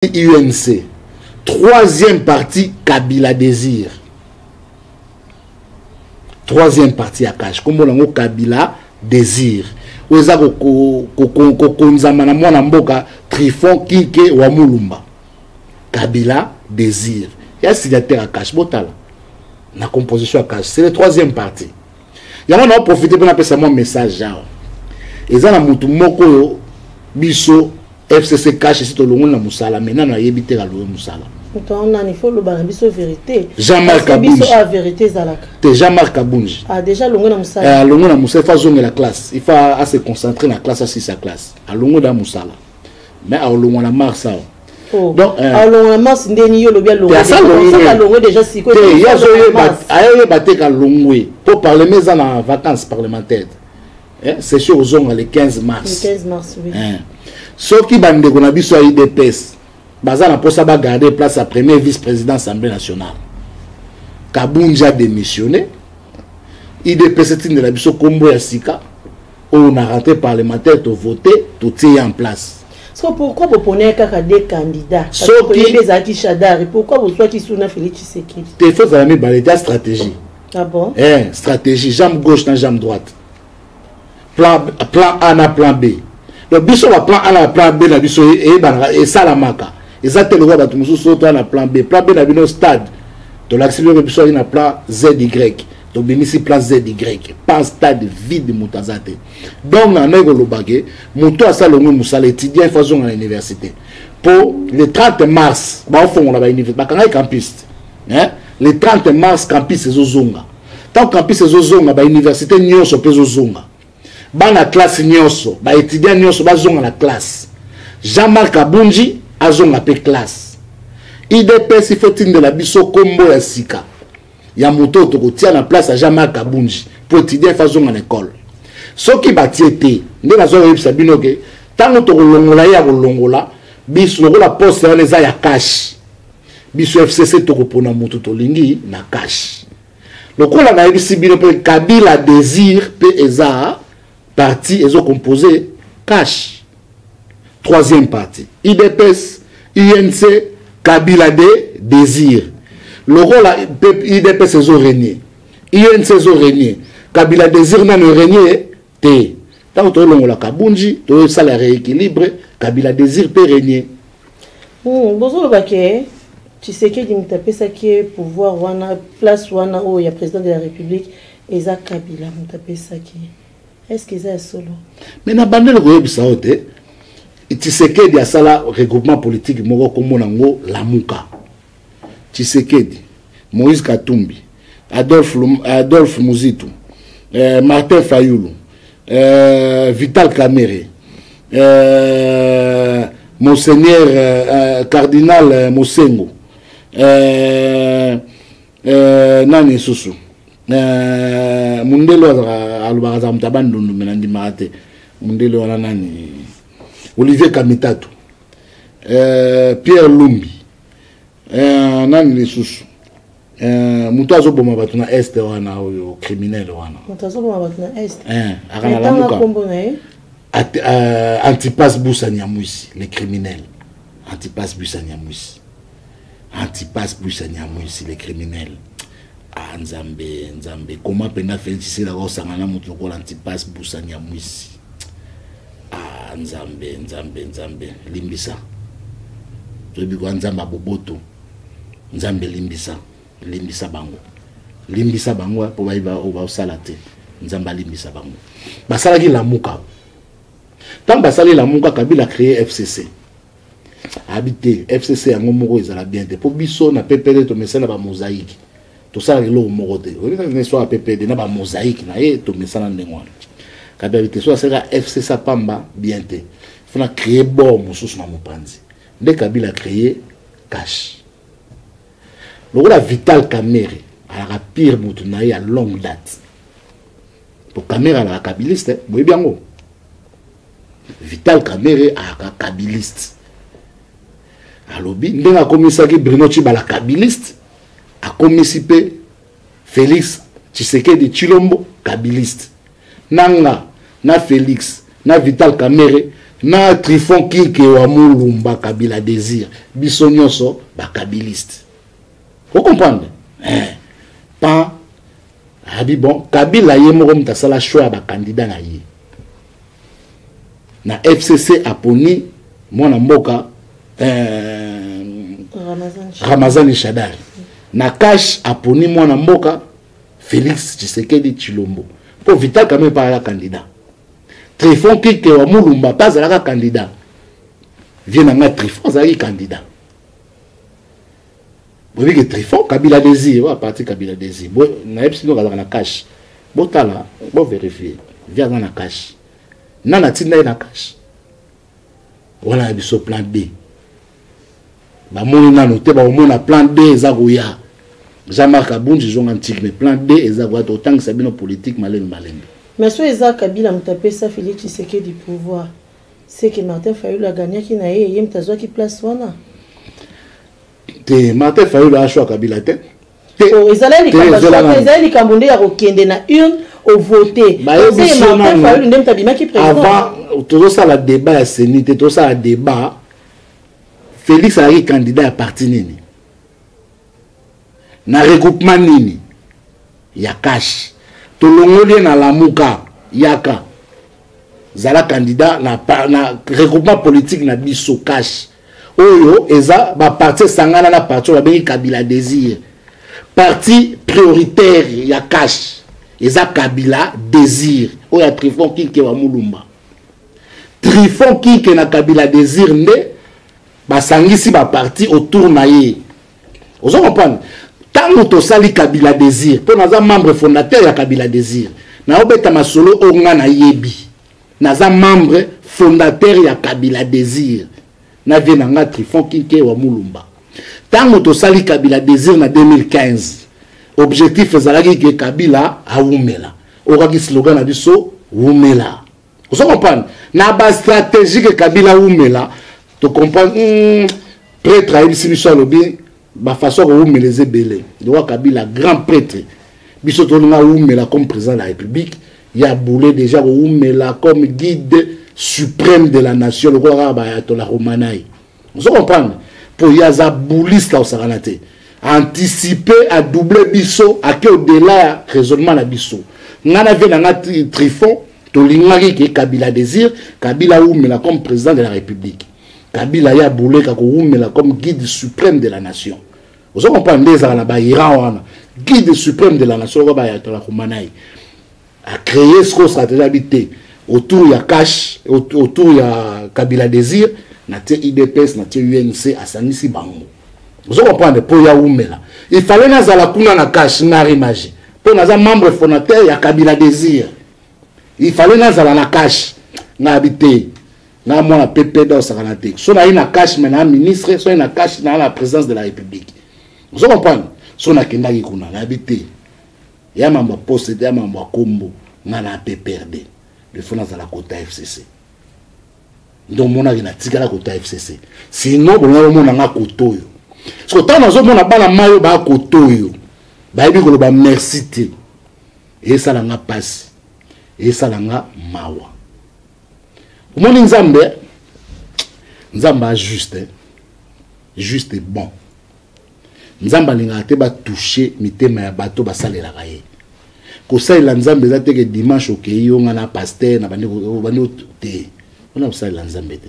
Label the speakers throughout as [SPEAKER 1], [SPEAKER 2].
[SPEAKER 1] UNC. Troisième partie, Kabila Désir. Troisième partie à Cash. Comme on a Kabila Désir. Oza konzama na mboka Trifon Kike wa Mulumba. Kabila Désir. Il y a signataire à Cash. Botala. La composition à Cash. C'est la troisième partie. Il y a un profité pour appeler ça mon message. Et ça, na mutu moko biso FCC Cash ici tout le monde na musala. Maintenant, on a évité la loi musala.
[SPEAKER 2] Il faut le barabiso vérité.
[SPEAKER 1] Jean-Marc Abounji.
[SPEAKER 2] La vérité zalaka.
[SPEAKER 1] C'est Jean-Marc Abounji.
[SPEAKER 2] Ah déjà longo na musala.
[SPEAKER 1] Longo na musala, il faut zonger la classe. Il faut se concentrer na classe assis sa classe. A longo da musala. Mais à longo na marsa.
[SPEAKER 2] Donc à longo na mars ndeni yo lo bien longo. Ça longo déjà si ko.
[SPEAKER 1] Il y a zoyo ayo baté ka longo pour parler mais en vacances parlementaires. C'est sûr aux ongles le 15 mars.
[SPEAKER 2] Le 15 mars oui.
[SPEAKER 1] Ce qui bande qu'on a biso IDPS. Bazana pour ça garder place à premier vice-président de l'Assemblée nationale. Kabounji a démissionné. IDPS est de la biso Kombo Yassika. On a rentré parlementaire, tout voté, tout est en place.
[SPEAKER 2] Pourquoi vous prenez des candidats? Pourquoi vous soyez qui sont Félix Tshisekedi?
[SPEAKER 1] Il faut que stratégie.
[SPEAKER 2] Ah bon?
[SPEAKER 1] Stratégie, jambe gauche, jambe droite. Plan A na plan B. Le biso va plan A na plan B na biso et salamaka. Et ça te le voit tout musu soto na plan B. Plan B na bino stade. To l'accéléré le biso na plan ZY. To binisi plan ZY. Pas stade vide mutazate. Donc na nego lobage, muto asalongo musala étudiant façon à l'université. Pour le 30 mars, ba fond na ba université, ba kanga campus. Le 30 mars campus ezozonga. Tant campus ezozonga ba université nyonso pezozonga. Bana classe nyonso, ba étudiant nyonso bazonga na classe. Jean-Marc Abounji azonga pe classe. IDPS faut-il de la biso Kombo Yassika. Ya moto to kotia na place à Jean-Marc Abounji pour étudier façon en école. Ce qui batiete, ndé na zo yebisa bino ke tango to kolongola ya kolongola, biso lokola poste wana eza ya cash. Biso FCC to kopona moto to lingi na cash. Lokola na yebisi bino pe Kabila Désir pe eza partie est composé cash. Troisième partie. IDPS, UNC, Kabila Désir. Le rôle IDPS est régné. UNC est régné. Kabila Désir n'a régné. Tant que l'on a Kabounji, tout ça la rééquilibre. Kabila Désir peut régner.
[SPEAKER 2] Bonjour, tu sais que tu tapé ça qui est pouvoir, place, où il y a président de la République, et ça Kabila, tu tapé ça qui est-ce que c'est solo?
[SPEAKER 1] Mais na bande le goye bisaote. Tshisekedi a sala regroupement politique moko komonango Lamuka. Tshisekedi, Moïse Katumbi, Adolphe Muzitu, Martin Fayulu, Vital Kamerhe, Monseigneur Cardinal Mosengo, Nani Susu. Mundelo alubaraza mtabandundu menandi maate mundelo wana nani Olivier Kamitatu Pierre Lumbi nani lisusu mutu azoboma batu na est wana oyo criminel wana
[SPEAKER 2] mutu azoboma batu na est
[SPEAKER 1] akana la muka Antipas Busanyamwisi les criminels Antipas Busanyamwisi les criminels. Ah, Nzambe, comment pena Félix la osangana mutu ko Antipas Busanyamwisi. Ah, Nzambe, limbisa. Tobi ko Nzamba boboto. Nzambe limbisa bango. Limbisa bango po ba o salate. Nzamba limbisa bango. Basala ki Lamuka. Tant basali Lamuka Kabila créé FCC. Habité FCC yango moko ezala bien te. Po biso na PPD to mesana ba mosaïque. Tout ça est là au Moroté. On soit à PPD, n'a pas mosaïque, n'a pas tout ça dans le monde. Quand il soit sera FC Sapamba bien te. Il faut créer bon moussous na mopanzi. Dès Kabila a créé cash. Le rôle Vital Kamerhe à la pire moutunaï à longue date. Pour Kamerhe à la kabiliste, vous voyez bien. Vital Kamerhe à la kabiliste. Alors, bien, a commencé à Bruno Chiba la kabiliste. A commisipé Félix Tshisekedi Chilombo kabiliste. Nanga na Félix na Vital Kamerhe na Trifon Kike wa Mulumba Kabila Désir biso nyonso ba kabiliste. Vous comprenez? Pas bon Kabila ye moko mutasala choix ba candidat na ye. Na FCC aponi mwana mboka Ramazani Shadari. Na cash aponi mwana mboka Félix Tshisekedi Tshilombo. Pour Vital Kamerhe pas la candidat. Trifon Kike wa Mulumba pas la candidat. Vient na Trifon zali candidat. Vous voyez que Trifon Kabila Désir à partir Kabila Désir. Bon na epsino kala na cash. Botala, bon vérifier. Vient na cash. Nana tinda na cash. Voilà biso plan B. Ba moni na noté ba mona plan D ezagoya. Jean-Marc Abunji jonga antique mais plan D ezagoya autant que sabino politique malem.
[SPEAKER 2] Mais so eza Kabila mutapé ça Félix Tshisekedi du pouvoir. C'est que Martin Fayulu a gagné qui na yé mtazwa qui place wana. Te
[SPEAKER 1] Martin Fayulu a choix Kabila te.
[SPEAKER 2] Oh ezaleli kambonde ya kokende na une au voter. C'est Martin Fayulu ndem tabima qui président.
[SPEAKER 1] Avant tout ça la débat à sénité tout ça la débat Félix a été candidat à parti nini. Na regroupement nini. Ya cash. Tolongoli na lamuka yaka. Zala candidat na regroupement politique na biso cash. Oyo eza ba parti sangana na parti ba bengi Kabila Désir. Parti prioritaire ya cash. Eza Kabila Désir. Oya Trifon Kike wa Mulumba. Trifon Kike na Kabila Désir nde basangisi ba parti autour na ye. Vous comprenez? Tant que sali Kabila Désir, pour naza membre fondateur ya Kabila Désir. Na obeta masolo onga na yebi. Naza membre fondateur ya Kabila Désir. Na venanga Trifon Kike wa Mulumba. Tant que sali Kabila Désir na 2015. Objectif ezalaki que Kabila a wumela. Oraki slogan na biso wumela. Vous comprenez? Na ba stratégie que Kabila wumela. Tu comprends? Prêtre a ici biso lobi ba façon que wumela belé. Doit Kabila grand prêtre. Biso tonga wumela comme président de la République. Il a boulé déjà wumela comme guide suprême de la nation. Le roi Ayatollah Khamenei. Vous comprenez? Pour yaza bouliste au Saranate. Anticiper à doubler biso à qui au-delà raisonnement la biso. Nana vient dans Trifon. Tolingaki ke Kabila Désir, Kabila wumela comme président de la République. Kabila ya boulé kako wumela comme guide suprême de la nation. Vous comprenez ça na ba Iran wana. Guide suprême de la nation ko ba Ayatollah Khamenei. A créé ce stratégie habité autour ya cash, autour ya Kabila Désir, na te IDPS, na te UNC à Sanisi Bango. Vous comprenez pour ya wumela. Il fallait na zala kuna na cash na rimage. Pour na za membre fondateur ya Kabila Désir. Il fallait nazala na cash na habité na mona PP dans sakanate so na ina cash maintenant ministre so ina cash na la présidence de la République vous comprenez so na kendaki kuna na habité ya mamba poste ya mamba kombo na na PPRD le fona za la kota FCC donc mona ina tikala kota FCC sinon bon mona nga kotoyo so tant nazo mona bana mayo ba kotoyo ba yebi ko ba merci te et ça la nga passe. Et ça l'a mawa. Au monde Nzambe juste, juste et bon. Nzamba linga te ba toucher mitema ya bato ba salela kaye. Ko salela Nzambe za te ke dimanche okeyi onga na pasteur na bandi te. On a salela Nzambe te.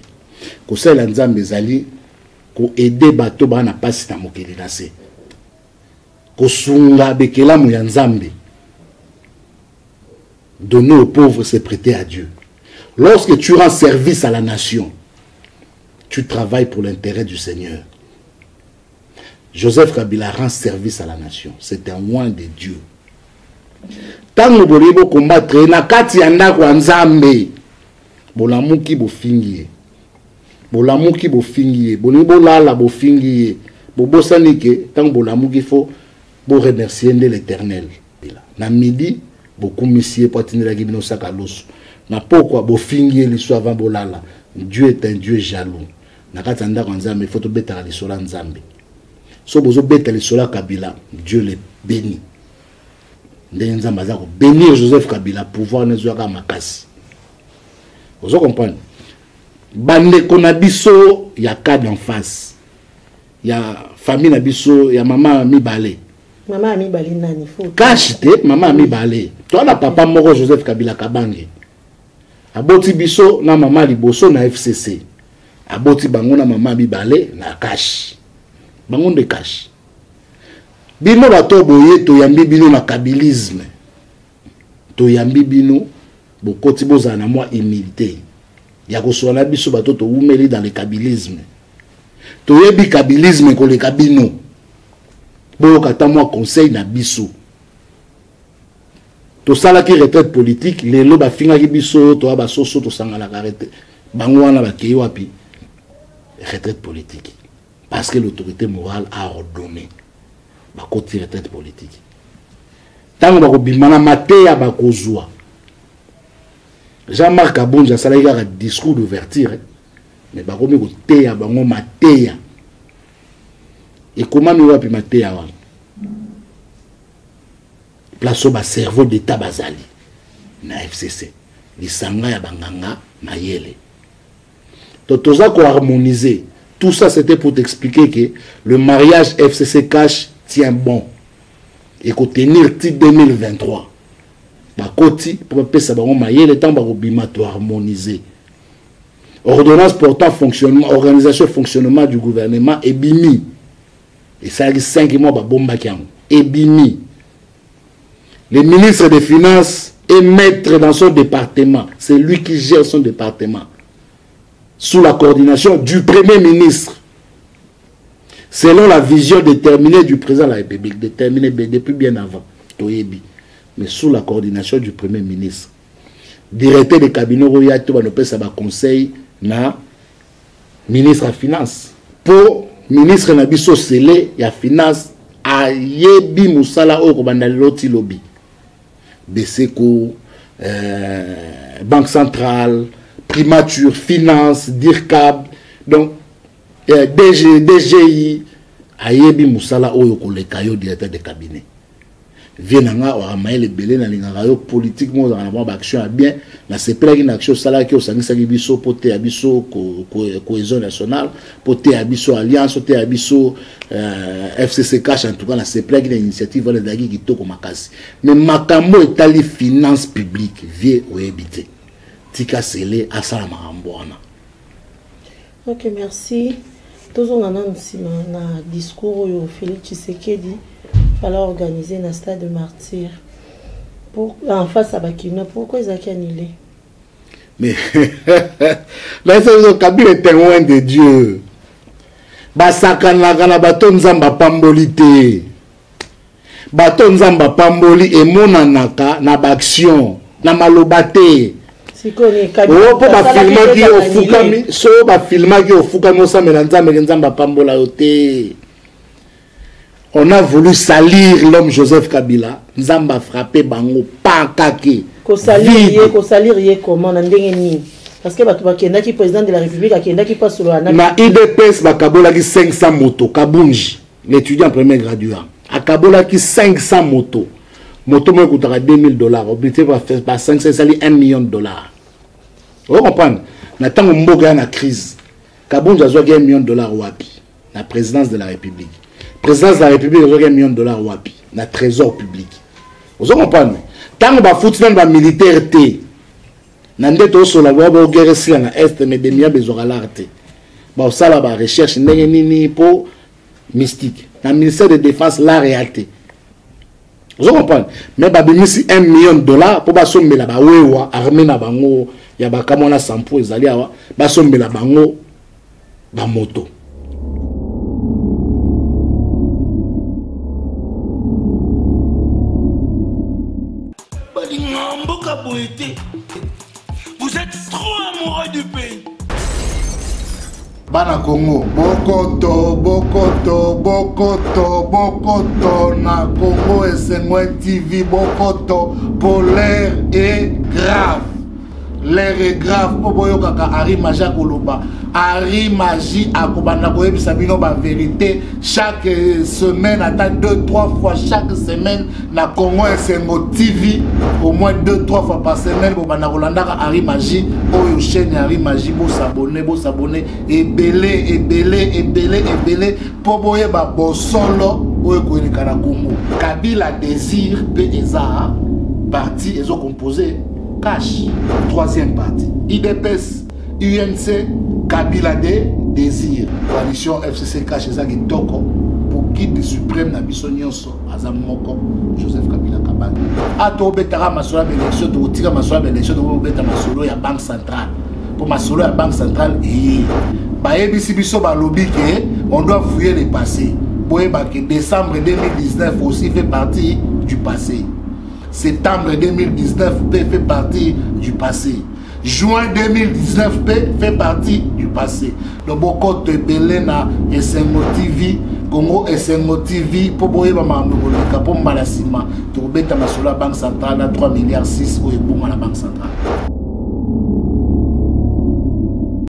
[SPEAKER 1] Ko salela Nzambe zali ko aider bato ba na pasi na mokeli na se. Ko sunga bekelamu ya Nzambe. Donner aux pauvres, c'est prêter à Dieu. Lorsque tu rends service à la nation, tu travailles pour l'intérêt du Seigneur. Joseph Kabila rend service à la nation. C'est un oint de Dieu. Tant que vous voulez combattre, na kati yanda kwa Nzambe, bolamuki bofingiye. Bolamuki bofingiye. Bonibolala bofingiye. Bobosanike, tant que bolamuki faut remercier l'Éternel. Na midi, beaucoup monsieur patiner la gibino sakalos na pourquoi bo fingier l'histoire avant bolala Dieu est un Dieu jaloux na katanda kwa Nzambe faut to betala lisola Nzambe so bozo betala lisola Kabila Dieu le bénit ndenge Nzambe azako bénir Joseph Kabila pouvoir nezo ka makasi Vous comprenez? Bande qu'on a biso, il y a cas d'en face. Il y a famille na biso, il y a maman mi balé.
[SPEAKER 2] Maman mi balé nani faut.
[SPEAKER 1] Cache maman mi balé. Toi la papa moko Joseph Kabila Kabange. Aboti biso na maman liboso na FCC. Aboti bango na maman mi balé na cache. Bango de cache. Bino bato boye to yambi bino na kabilisme. To yambi bino bokoti boza na moi humilité. Ya ko so na biso bato to umeli dans le kabilisme. To yebi kabilisme ko le kabino. Bo kata moi conseil na biso. To sala ki retraite politique lelo ba finga ki biso to ba soso to sangala karete. Bango wana ba kei wapi retraite politique parce que l'autorité morale a ordonné. Ba côté retraite politique. Tant ba ko bimana mateya ba kozwa. Jean-Marc Abonja sala un discours d'ouverture mais ba ko mi ko teya bango mateya. Et comment mi wapi mateya wana? Place au cerveau d'état bazali na FCC. Lisanga ya banganga mayele. Totoza ko harmoniser. Tout ça c'était pour t'expliquer que le mariage FCC cash tient bon et qu'on tenir titre 2023 ba koti pour pesa bango mayele temps ba bima to harmoniser ordonnance portant fonctionnement organisation fonctionnement du gouvernement et bimi et ça a 5 mois ba bomba kiam et bimi le ministre des Finances est maître dans son département, c'est lui qui gère son département sous la coordination du Premier ministre. Selon la vision déterminée du président de la République, déterminée depuis bien avant, Toyebi, mais sous la coordination du Premier ministre. Directeur des cabinets Royato Banopé Saba Conseil na ministre à Finance. Pour ministre Nabiso Sele, il y a Finance, a Yebi Moussala Oko Bandaloti Lobby. BCCO, Banque Centrale, Primature, Finance, DIRCAB, donc DGI, Ayebi Moussala Oyo Kolekayo, directeur de cabinet. Vienanga, Oramaye le Belé, na l'ingarayo politiquement, dans la action à bien, na c'est plein d'une action salariée qui au Sangi Biso, poté Abiso, cohésion nationale, poté Abiso Alliance, poté Abiso FCC Cash, en tout cas, na c'est plein d'une initiative, voilà d'agi qui toko makasi. Mais Makambo est allé finance publique, vie ou habité. Tika Sele, Asala Maramboana.
[SPEAKER 2] Ok, merci. Tous on a un discours où Félix Tshisekedi fallait organiser un stade de martyrs en face à Bakina. Pourquoi ils ont annulé?
[SPEAKER 1] Mais là, c'est Kabila est témoin de Dieu. Basaka na bato nzamba pambolité. Bato nzamba pamboli et monanaka na baction na malobate. Oh, pour ma filmer au Fukami, so ba filmer au Fukami ça melanza melanza pambola yote. On a voulu salir l'homme Joseph Kabila, Nzamba frappé bango pankake.
[SPEAKER 2] Ko salir yé comment ndenge ni parce que bato bakenda ki président de la République akenda ki passe sur ana. Na
[SPEAKER 1] IDPS bakabola ki 500 motos Kabunji, l'étudiant premier graduat. Akabola ki 500 motos. Moto mo coûtera $2000, obligé par 500 sali $1 million. Vous comprenez? Natang mboga na crise. Kabunji a $1 million wapi la présidence de la République. Présidence de la République a $1 million wapi na trésor public. Vous comprenez? Tant ba footman ba militaire té. Nande to so la ba guerre si na est mais des miens besoin l'arté. Ba sala ba recherche ndenge nini po mystique. Na ministère de défense la réalité. Vous comprenez? Mais ba bimisi $1 million pour ba sombela ba wewa armée na bango ya ba kamona sampo ezali awa ba sombela bango ba moto.
[SPEAKER 3] Vous êtes trop amoureux du pays.
[SPEAKER 1] Bana Congo, Bokoto, Bokoto, Bokoto, Bokoto, na Congo et c'est moi TV, Bokoto, polaire et grave. l'air est grave pour boyo kaka Ari Magie koloba Ari Magie akobanda koyebisa bino ba vérité chaque semaine attend 2-3 fois chaque semaine na Congo SMO TV au moins 2-3 fois par semaine pour banda kolanda Ari Magie oyo chaîne Ari Magie bo s'abonner et belé pour boye ba bosolo oyo ko ni kana Congo Kabila désir PESA partie ils ont composé Cash, troisième partie. IDPS, UNC, Kabila Désir. Coalition FCC Cash, Ezagi Toko, pour guide suprême Nabiso Nyonso, Azam Moko, Joseph Kabila Kabal. Ato Betara Masola Bélection, de Tira Masola Bélection, de Beta Masolo, ya Banque Centrale. Pour Masolo, ya Banque Centrale, et Bayebi Biso Balobi, on doit fouiller les passés. Pour que décembre 2019 aussi fait partie du passé. Septembre 2019 fait partie du passé. Juin 2019 fait partie du passé. Le Boko te Belena SMO TV, Congo SMO TV, pour boyer ma pour Malasima, pour beta Masola Banque Centrale à 3,6 milliards au la Banque Centrale.